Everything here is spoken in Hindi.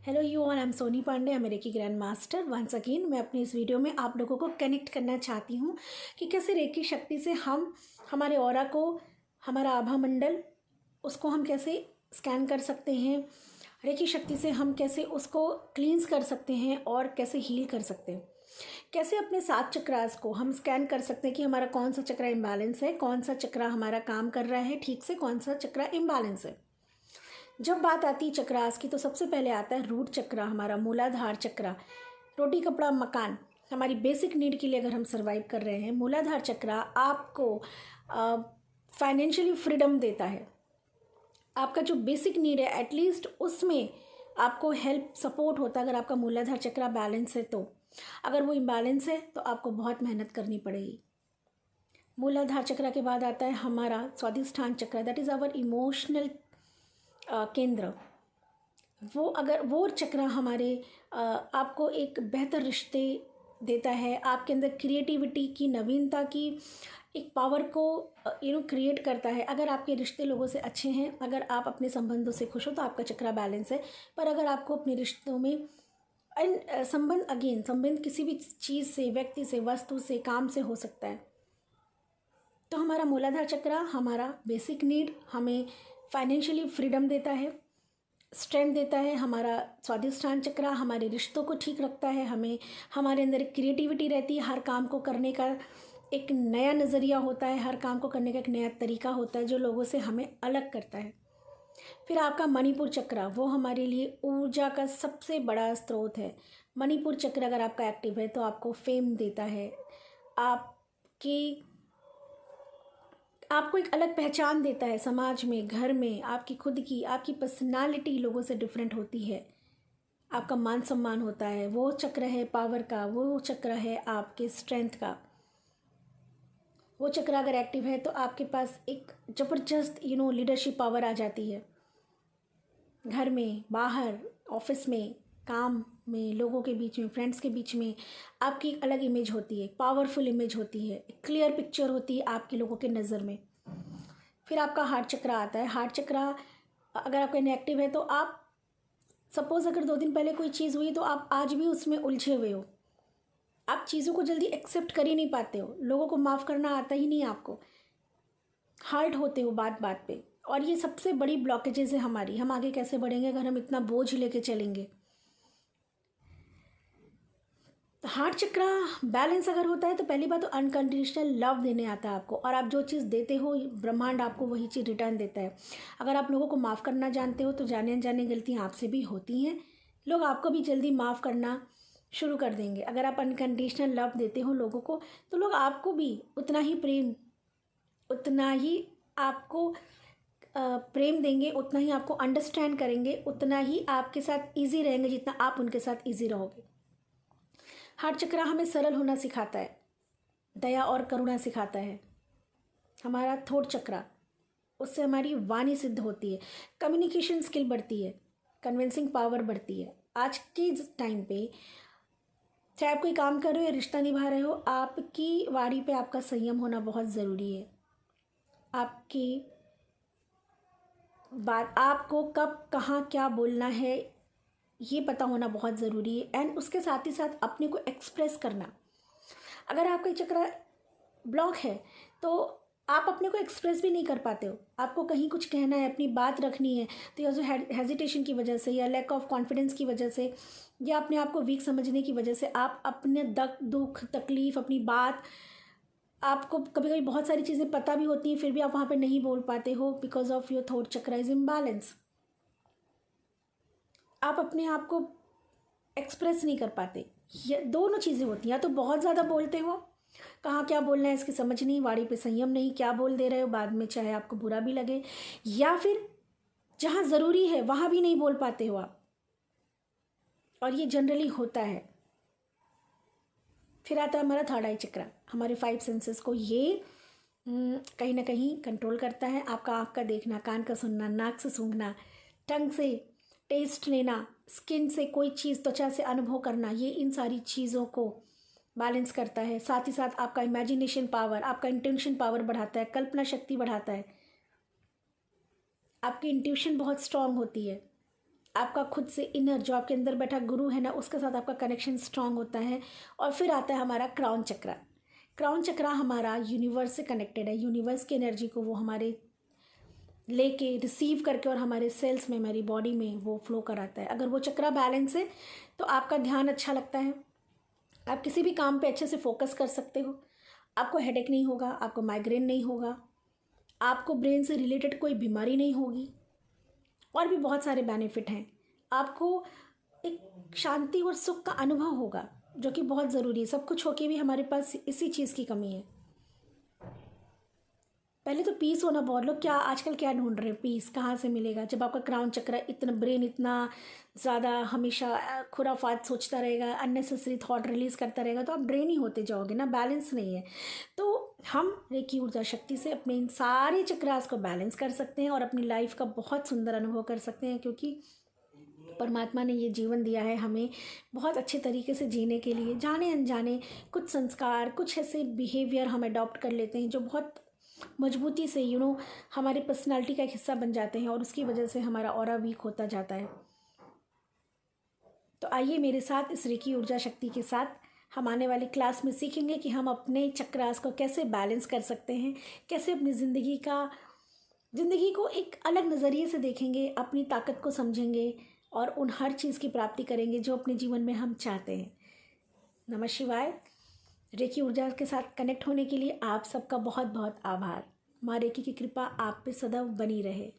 Hello you all, I am Soni Pandey, अमेरिकी ग्रैंड मास्टर। वंस अगेन मैं अपनी इस वीडियो में आप लोगों को कनेक्ट करना चाहती हूँ कि कैसे रेकी शक्ति से हम हमारे ऑरा को, हमारा आभा मंडल, उसको हम कैसे स्कैन कर सकते हैं। रेकी शक्ति से हम कैसे उसको क्लींस कर सकते हैं और कैसे हील कर सकते हैं। कैसे अपने 7 चक्रास को हम स्कैन कर सकते हैं कि हमारा कौन सा चक्रा इम्बैलेंस है, कौन सा चक्रा हमारा काम कर रहा है ठीक से, कौन सा चक्रा इम्बैलेंस है। जब बात आती है चक्रास की तो सबसे पहले आता है रूट चक्रा, हमारा मूलाधार चक्रा। रोटी कपड़ा मकान, हमारी बेसिक नीड के लिए अगर हम सर्वाइव कर रहे हैं, मूलाधार चक्रा आपको फाइनेंशियली फ्रीडम देता है। आपका जो बेसिक नीड है एटलीस्ट उसमें आपको हेल्प सपोर्ट होता है अगर आपका मूलाधार चक्रा बैलेंस है तो। अगर वो इम्बैलेंस है तो आपको बहुत मेहनत करनी पड़ेगी। मूलाधार चक्रा के बाद आता है हमारा स्वादिष्ठान चक्रा, दैट इज़ आवर इमोशनल केंद्र। वो अगर वो चक्र हमारे आपको एक बेहतर रिश्ते देता है, आपके अंदर क्रिएटिविटी की, नवीनता की एक पावर को क्रिएट करता है। अगर आपके रिश्ते लोगों से अच्छे हैं, अगर आप अपने संबंधों से खुश हो तो आपका चक्रा बैलेंस है। पर अगर आपको अपने रिश्तों में संबंध किसी भी चीज़ से, व्यक्ति से, वस्तु से, काम से हो सकता है, तो हमारा मूलाधार चक्रा हमारा बेसिक नीड, हमें फाइनेंशियली फ्रीडम देता है, स्ट्रेंथ देता है। हमारा स्वादिष्ठान चक्रा हमारे रिश्तों को ठीक रखता है, हमें हमारे अंदर एक क्रिएटिविटी रहती है, हर काम को करने का एक नया नज़रिया होता है, हर काम को करने का एक नया तरीका होता है जो लोगों से हमें अलग करता है। फिर आपका मणिपुर चक्रा, वो हमारे लिए ऊर्जा का सबसे बड़ा स्रोत है। मणिपुर चक्र अगर आपका एक्टिव है तो आपको फेम देता है, आपको एक अलग पहचान देता है समाज में, घर में। आपकी खुद की, आपकी पर्सनालिटी लोगों से डिफरेंट होती है, आपका मान सम्मान होता है। वो चक्र है पावर का, वो चक्र है आपके स्ट्रेंथ का। वो चक्र अगर एक्टिव है तो आपके पास एक ज़बरदस्त लीडरशिप पावर आ जाती है। घर में, बाहर, ऑफिस में, काम में, लोगों के बीच में, फ्रेंड्स के बीच में आपकी एक अलग इमेज होती है, पावरफुल इमेज होती है, एक क्लियर पिक्चर होती है आपके लोगों के नज़र में। फिर आपका हार्ट चक्रा आता है। हार्ट चक्रा अगर आपका इनएक्टिव है तो आप सपोज़ अगर 2 दिन पहले कोई चीज़ हुई तो आप आज भी उसमें उलझे हुए हो, आप चीज़ों को जल्दी एक्सेप्ट कर ही नहीं पाते हो, लोगों को माफ़ करना आता ही नहीं आपको, हर्ट होते हो बात बात पे। और ये सबसे बड़ी ब्लॉकेजेस है हमारी। हम आगे कैसे बढ़ेंगे अगर हम इतना बोझ लेके चलेंगे। तो हार्ट चक्रा बैलेंस अगर होता है तो पहली बात तो अनकंडीशनल लव देने आता है आपको, और आप जो चीज़ देते हो ब्रह्मांड आपको वही चीज़ रिटर्न देता है। अगर आप लोगों को माफ़ करना जानते हो तो जाने अनजाने गलतियाँ आपसे भी होती हैं, लोग आपको भी जल्दी माफ़ करना शुरू कर देंगे। अगर आप अनकंडीशनल लव देते हो लोगों को तो लोग आपको भी उतना ही आपको प्रेम देंगे, उतना ही आपको अंडरस्टैंड करेंगे, उतना ही आपके साथ ईजी रहेंगे जितना आप उनके साथ ईजी रहोगे। हार्ट चक्र हमें सरल होना सिखाता है, दया और करुणा सिखाता है। हमारा थॉट चक्र, उससे हमारी वाणी सिद्ध होती है, कम्युनिकेशन स्किल बढ़ती है, कन्विंसिंग पावर बढ़ती है। आज के टाइम पे चाहे आप कोई काम कर रहे हो या रिश्ता निभा रहे हो, आपकी वाणी पे आपका संयम होना बहुत ज़रूरी है। आपकी बात, आपको कब कहाँ क्या बोलना है ये पता होना बहुत ज़रूरी है। एंड उसके साथ ही साथ अपने को एक्सप्रेस करना। अगर आपका चक्र ब्लॉक है तो आप अपने को एक्सप्रेस भी नहीं कर पाते हो, आपको कहीं कुछ कहना है, अपनी बात रखनी है, तो या जो हेजिटेशन की वजह से या लैक ऑफ कॉन्फिडेंस की वजह से या अपने आप को वीक समझने की वजह से आप अपने दुख तकलीफ़, अपनी बात, आपको कभी कभी बहुत सारी चीज़ें पता भी होती हैं फिर भी आप वहाँ पे नहीं बोल पाते हो बिकॉज ऑफ योर थॉट चक्र इज इम्बैलेंस। आप अपने आप को एक्सप्रेस नहीं कर पाते। ये दोनों चीज़ें होती हैं, या तो बहुत ज़्यादा बोलते हो, कहाँ क्या बोलना है इसकी समझ नहीं, वाणी पे संयम नहीं, क्या बोल दे रहे हो बाद में चाहे आपको बुरा भी लगे, या फिर जहाँ ज़रूरी है वहाँ भी नहीं बोल पाते हो आप, और ये जनरली होता है। फिर आता है हमारा थर्ड आई चक्र, हमारे 5 सेंसेस को ये कहीं ना कहीं कंट्रोल करता है। आपका आँख का देखना, कान का सुनना, नाक से सूंघना, टंग से टेस्ट लेना, स्किन से कोई चीज़, त्वचा से अनुभव करना, ये इन सारी चीज़ों को बैलेंस करता है। साथ ही साथ आपका इमेजिनेशन पावर, आपका इंटेंशन पावर बढ़ाता है, कल्पना शक्ति बढ़ाता है, आपकी इंट्यूशन बहुत स्ट्रांग होती है, आपका खुद से इनर जो आपके अंदर बैठा गुरु है ना, उसके साथ आपका कनेक्शन स्ट्रांग होता है। और फिर आता है हमारा क्राउन चक्रा। क्राउन चक्रा हमारा यूनिवर्स से कनेक्टेड है। यूनिवर्स की एनर्जी को वो हमारे लेके रिसीव करके और हमारे सेल्स में, हमारी बॉडी में वो फ्लो कराता है। अगर वो चक्रा बैलेंस है तो आपका ध्यान अच्छा लगता है, आप किसी भी काम पे अच्छे से फोकस कर सकते हो, आपको हेडेक नहीं होगा, आपको माइग्रेन नहीं होगा, आपको ब्रेन से रिलेटेड कोई बीमारी नहीं होगी, और भी बहुत सारे बेनिफिट हैं। आपको एक शांति और सुख का अनुभव होगा, जो कि बहुत ज़रूरी है। सब कुछ होके भी हमारे पास इसी चीज़ की कमी है। पहले तो पीस होना, बहुत लोग क्या आजकल क्या ढूंढ रहे हैं, पीस कहाँ से मिलेगा। जब आपका क्राउन चक्र इतना, ब्रेन इतना ज़्यादा हमेशा खुराफात सोचता रहेगा, अननेसेसरी थॉट रिलीज़ करता रहेगा, तो आप ड्रेन ही होते जाओगे ना, बैलेंस नहीं है। तो हम रेकी ऊर्जा शक्ति से अपने इन सारे चक्रास को बैलेंस कर सकते हैं और अपनी लाइफ का बहुत सुंदर अनुभव कर सकते हैं, क्योंकि परमात्मा ने ये जीवन दिया है हमें बहुत अच्छे तरीके से जीने के लिए। जाने अनजाने कुछ संस्कार, कुछ ऐसे बिहेवियर हम अडॉप्ट कर लेते हैं जो बहुत मजबूती से हमारी पर्सनालिटी का एक हिस्सा बन जाते हैं, और उसकी वजह से हमारा ऑरा वीक होता जाता है। तो आइए मेरे साथ इस रेकी ऊर्जा शक्ति के साथ हम आने वाली क्लास में सीखेंगे कि हम अपने चक्रास को कैसे बैलेंस कर सकते हैं, कैसे अपनी ज़िंदगी को एक अलग नज़रिए से देखेंगे, अपनी ताकत को समझेंगे और उन हर चीज़ की प्राप्ति करेंगे जो अपने जीवन में हम चाहते हैं। नमः शिवाय। रेकी ऊर्जा के साथ कनेक्ट होने के लिए आप सबका बहुत बहुत आभार। माँ रेकी की कृपा आप पे सदैव बनी रहे।